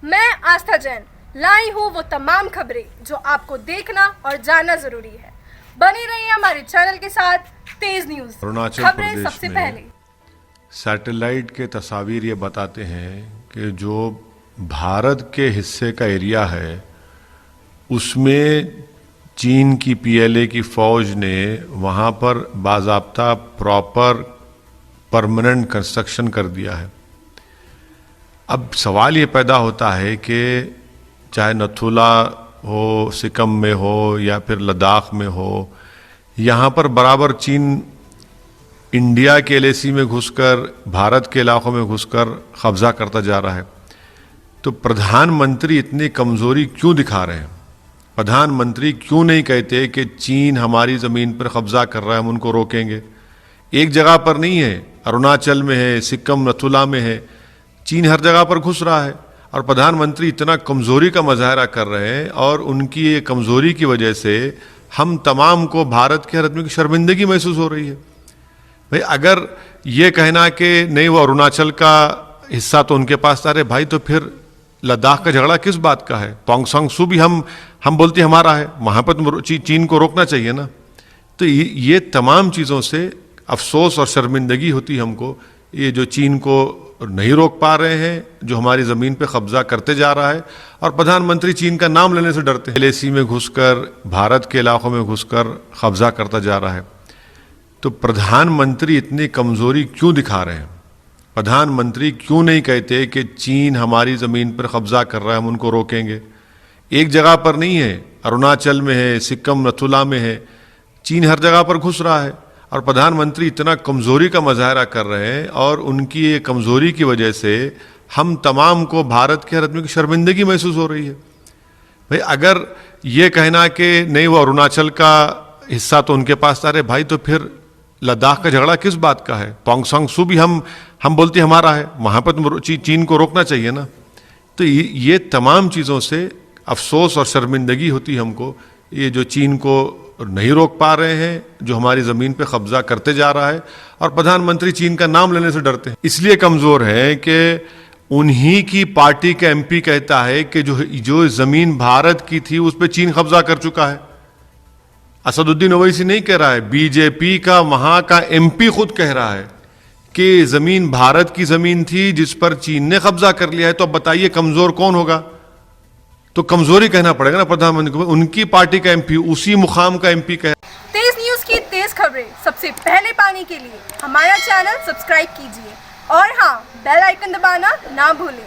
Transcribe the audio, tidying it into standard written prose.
मैं आस्था जैन लाई हूँ वो तमाम खबरें जो आपको देखना और जानना जरूरी है। बने रहिए हमारे चैनल के साथ। तेज न्यूज, अरुणाचल खबरें प्रदेश सबसे में पहले। सैटेलाइट के तस्वीर ये बताते हैं कि जो भारत के हिस्से का एरिया है उसमें चीन की पीएलए की फौज ने वहाँ पर बाज़ाब्ता प्रॉपर परमानेंट कंस्ट्रक्शन कर दिया है। अब सवाल ये पैदा होता है कि चाहे नथुला हो, सिक्किम में हो या फिर लद्दाख में हो, यहाँ पर बराबर चीन इंडिया के एलएसी में घुसकर भारत के इलाकों में घुसकर कब्जा करता जा रहा है। तो प्रधानमंत्री इतनी कमजोरी क्यों दिखा रहे हैं? प्रधानमंत्री क्यों नहीं कहते कि चीन हमारी ज़मीन पर कब्जा कर रहा है, हम उनको रोकेंगे? एक जगह पर नहीं है, अरुणाचल में है, सिक्किम नथुला में है, चीन हर जगह पर घुस रहा है और प्रधानमंत्री इतना कमजोरी का मुजाहरा कर रहे हैं और उनकी ये कमजोरी की वजह से हम तमाम को, भारत के हर आदमी की शर्मिंदगी महसूस हो रही है। भाई अगर ये कहना कि नहीं वो अरुणाचल का हिस्सा तो उनके पास था, अरे भाई तो फिर लद्दाख का झगड़ा किस बात का है? पोंग सांग सू भी हम बोलते हमारा है, वहाँ पर तो चीन को रोकना चाहिए ना। तो ये तमाम चीज़ों से अफसोस और शर्मिंदगी होती है हमको, ये जो चीन को नहीं रोक पा रहे हैं, जो हमारी ज़मीन पे कब्जा करते जा रहा है और प्रधानमंत्री चीन का नाम लेने से डरते हैं। एलएसी में घुसकर, भारत के इलाकों में घुसकर कब्जा करता जा रहा है। तो प्रधानमंत्री इतनी कमजोरी क्यों दिखा रहे हैं? प्रधानमंत्री क्यों नहीं कहते कि चीन हमारी ज़मीन पर कब्जा कर रहा है, हम उनको रोकेंगे? एक जगह पर नहीं है, अरुणाचल में है, सिक्किम नथुला में है, चीन हर जगह पर घुस रहा है और प्रधानमंत्री इतना कमजोरी का मुजाहरा कर रहे हैं और उनकी ये कमजोरी की वजह से हम तमाम को, भारत के हर आदमी की शर्मिंदगी महसूस हो रही है। भाई अगर ये कहना कि नहीं वो अरुणाचल का हिस्सा तो उनके पास था, अरे भाई तो फिर लद्दाख का झगड़ा किस बात का है? पोंग सांग सू भी हम बोलते हमारा है, वहाँ पर तो चीन को रोकना चाहिए ना। तो ये तमाम चीज़ों से अफसोस और शर्मिंदगी होती है हमको, ये जो चीन को नहीं रोक पा रहे हैं, जो हमारी ज़मीन पे कब्जा करते जा रहा है और प्रधानमंत्री चीन का नाम लेने से डरते हैं। इसलिए कमज़ोर है कि उन्हीं की पार्टी का एमपी कहता है कि जो ज़मीन भारत की थी उस पर चीन कब्जा कर चुका है। असदुद्दीन ओवैसी नहीं कह रहा है, बीजेपी का वहाँ का एमपी खुद कह रहा है कि ज़मीन भारत की ज़मीन थी जिस पर चीन ने कब्जा कर लिया है। तो अब बताइए कमज़ोर कौन होगा? तो कमजोरी कहना पड़ेगा ना प्रधानमंत्री को। उनकी पार्टी का एमपी, उसी मुकाम का एमपी कह। तेज न्यूज की तेज खबरें सबसे पहले पाने के लिए हमारा चैनल सब्सक्राइब कीजिए और हाँ, बेल आइकन दबाना ना भूलें।